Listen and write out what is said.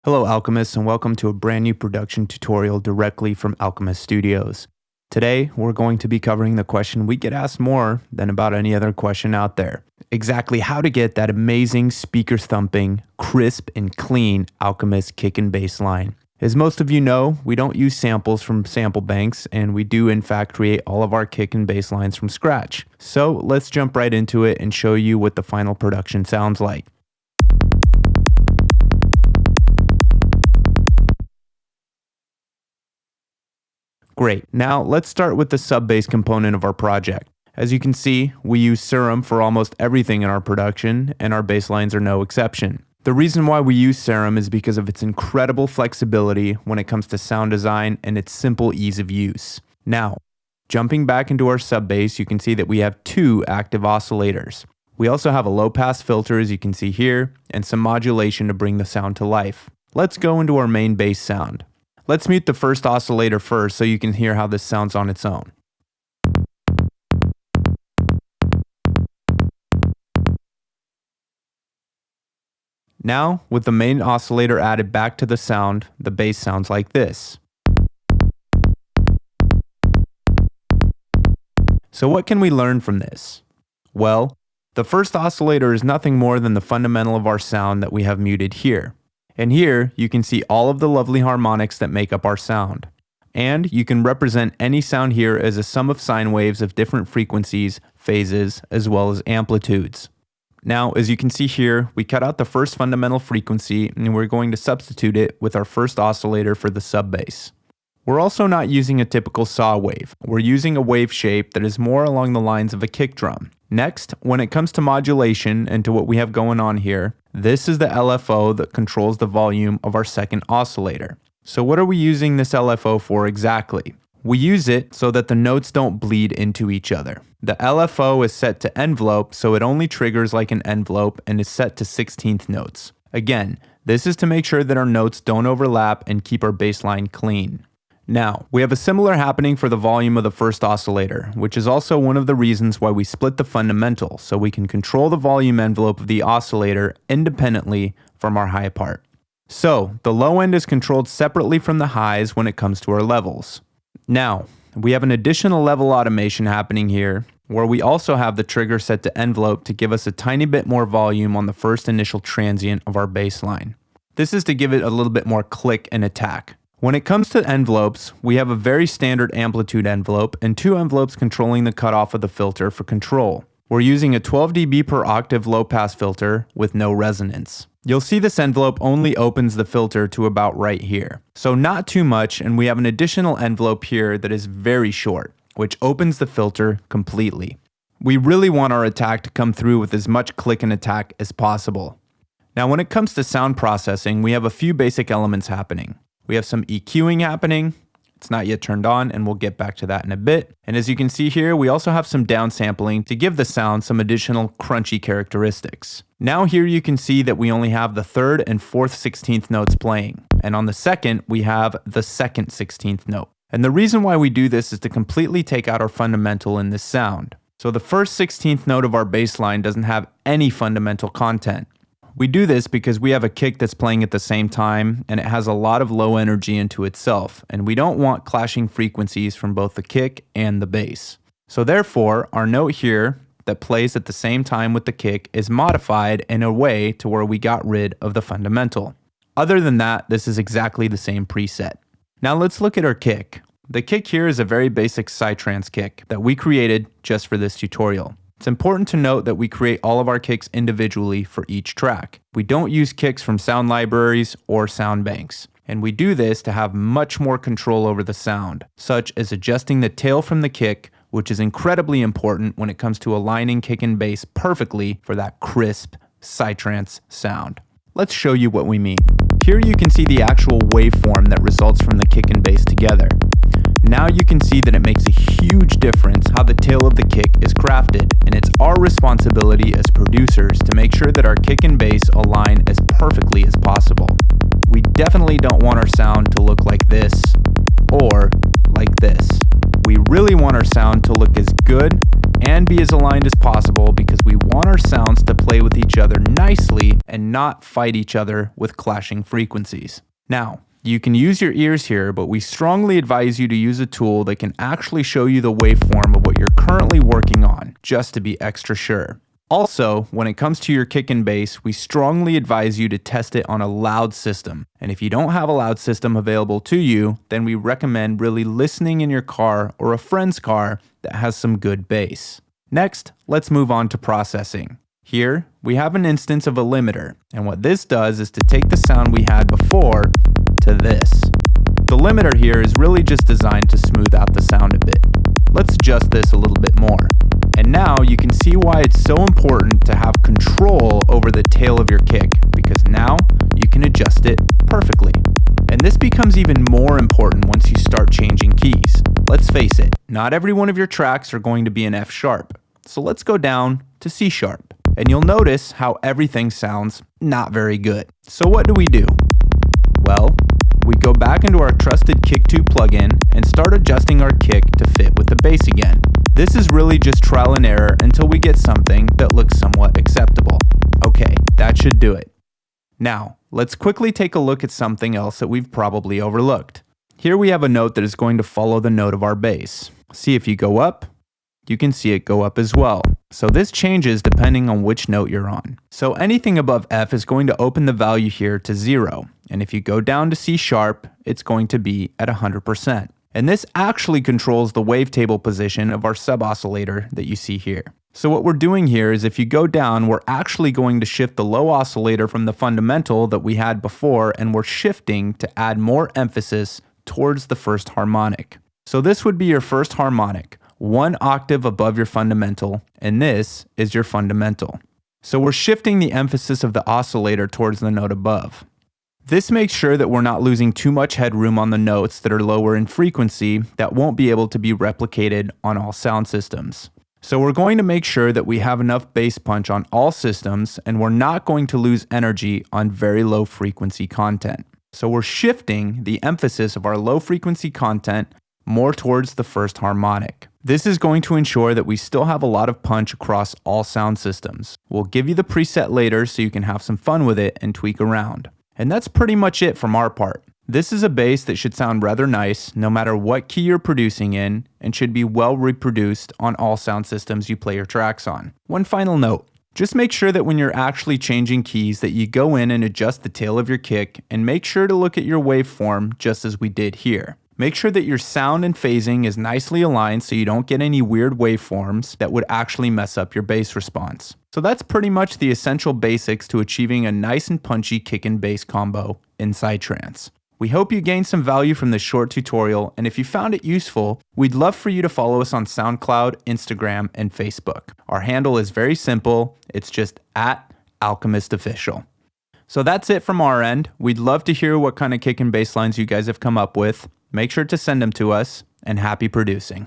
Hello Alchemists, and welcome to a brand new production tutorial directly from Alchemist Studios. Today we're going to be covering the question we get asked more than about any other question out there. Exactly how to get that amazing speaker thumping, crisp and clean Alchemist kick and bass line. As most of you know, we don't use samples from sample banks, and we do in fact create all of our kick and bass lines from scratch. So let's jump right into it and show you what the final production sounds like. Great, now let's start with the sub-bass component of our project. As you can see, we use Serum for almost everything in our production, and our bass lines are no exception. The reason why we use Serum is because of its incredible flexibility when it comes to sound design and its simple ease of use. Now, jumping back into our sub-bass, you can see that we have two active oscillators. We also have a low-pass filter, as you can see here, and some modulation to bring the sound to life. Let's go into our main bass sound. Let's mute the first oscillator first so you can hear how this sounds on its own. Now, with the main oscillator added back to the sound, the bass sounds like this. So what can we learn from this? Well, the first oscillator is nothing more than the fundamental of our sound that we have muted here. And here, you can see all of the lovely harmonics that make up our sound. And you can represent any sound here as a sum of sine waves of different frequencies, phases, as well as amplitudes. Now, as you can see here, we cut out the first fundamental frequency, and we're going to substitute it with our first oscillator for the sub-bass. We're also not using a typical saw wave. We're using a wave shape that is more along the lines of a kick drum. Next, when it comes to modulation and to what we have going on here, this is the LFO that controls the volume of our second oscillator. So what are we using this LFO for exactly? We use it so that the notes don't bleed into each other. The LFO is set to envelope, so it only triggers like an envelope and is set to 16th notes. Again, this is to make sure that our notes don't overlap and keep our bass line clean. Now, we have a similar happening for the volume of the first oscillator, which is also one of the reasons why we split the fundamental, so we can control the volume envelope of the oscillator independently from our high part. So, the low end is controlled separately from the highs when it comes to our levels. Now, we have an additional level automation happening here, where we also have the trigger set to envelope to give us a tiny bit more volume on the first initial transient of our bass line. This is to give it a little bit more click and attack. When it comes to envelopes, we have a very standard amplitude envelope and two envelopes controlling the cutoff of the filter for control. We're using a 12 dB per octave low-pass filter with no resonance. You'll see this envelope only opens the filter to about right here. So not too much, and we have an additional envelope here that is very short, which opens the filter completely. We really want our attack to come through with as much click and attack as possible. Now when it comes to sound processing, we have a few basic elements happening. We have some EQing happening. It's not yet turned on, and we'll get back to that in a bit. And as you can see here, we also have some downsampling to give the sound some additional crunchy characteristics. Now here you can see that we only have the third and fourth 16th notes playing. And on the second, we have the second 16th note. And the reason why we do this is to completely take out our fundamental in this sound. So the first 16th note of our bass line doesn't have any fundamental content. We do this because we have a kick that's playing at the same time, and it has a lot of low energy into itself, and we don't want clashing frequencies from both the kick and the bass. So therefore, our note here that plays at the same time with the kick is modified in a way to where we got rid of the fundamental. Other than that, this is exactly the same preset. Now let's look at our kick. The kick here is a very basic PSYTRANCE kick that we created just for this tutorial. It's important to note that we create all of our kicks individually for each track. We don't use kicks from sound libraries or sound banks. And we do this to have much more control over the sound, such as adjusting the tail from the kick, which is incredibly important when it comes to aligning kick and bass perfectly for that crisp PSYTRANCE sound. Let's show you what we mean. Here you can see the actual waveform that results from the kick and bass together. Now you can see that it makes a huge difference how the tail of the kick is crafted, and it's our responsibility as producers to make sure that our kick and bass align as perfectly as possible. We definitely don't want our sound to look like this or like this. We really want our sound to look as good and be as aligned as possible because we want our sounds to play with each other nicely and not fight each other with clashing frequencies. Now, you can use your ears here, but we strongly advise you to use a tool that can actually show you the waveform of what you're currently working on, just to be extra sure. Also, when it comes to your kick and bass, we strongly advise you to test it on a loud system. And if you don't have a loud system available to you, then we recommend really listening in your car or a friend's car that has some good bass. Next, let's move on to processing. Here, we have an instance of a limiter, and what this does is to take the sound we had before to this. The limiter here is really just designed to smooth out the sound a bit. Let's adjust this a little bit more. And now you can see why it's so important to have control over the tail of your kick, because now you can adjust it perfectly. And this becomes even more important once you start changing keys. Let's face it, not every one of your tracks are going to be an F sharp. So let's go down to C sharp. And you'll notice how everything sounds not very good. So what do? Well, we go back into our trusted Kick 2 plugin and start adjusting our kick to fit with the bass again. This is really just trial and error until we get something that looks somewhat acceptable. Okay, that should do it. Now, let's quickly take a look at something else that we've probably overlooked. Here we have a note that is going to follow the note of our bass. See, if you go up, you can see it go up as well. So this changes depending on which note you're on. So anything above F is going to open the value here to 0. And if you go down to C sharp, it's going to be at 100%. And this actually controls the wavetable position of our sub-oscillator that you see here. So what we're doing here is if you go down, we're actually going to shift the low oscillator from the fundamental that we had before, and we're shifting to add more emphasis towards the first harmonic. So this would be your first harmonic, 1 octave above your fundamental, and this is your fundamental. So we're shifting the emphasis of the oscillator towards the note above. This makes sure that we're not losing too much headroom on the notes that are lower in frequency that won't be able to be replicated on all sound systems. So we're going to make sure that we have enough bass punch on all systems, and we're not going to lose energy on very low frequency content. So we're shifting the emphasis of our low frequency content more towards the first harmonic. This is going to ensure that we still have a lot of punch across all sound systems. We'll give you the preset later so you can have some fun with it and tweak around. And that's pretty much it from our part. This is a bass that should sound rather nice no matter what key you're producing in, and should be well reproduced on all sound systems you play your tracks on. One final note, just make sure that when you're actually changing keys that you go in and adjust the tail of your kick, and make sure to look at your waveform just as we did here. Make sure that your sound and phasing is nicely aligned so you don't get any weird waveforms that would actually mess up your bass response. So that's pretty much the essential basics to achieving a nice and punchy kick and bass combo in PSYTRANCE. We hope you gained some value from this short tutorial, and if you found it useful, we'd love for you to follow us on SoundCloud, Instagram, and Facebook. Our handle is very simple, it's just @AlchymystOfficial. So that's it from our end. We'd love to hear what kind of kick and bass lines you guys have come up with. Make sure to send them to us, and happy producing.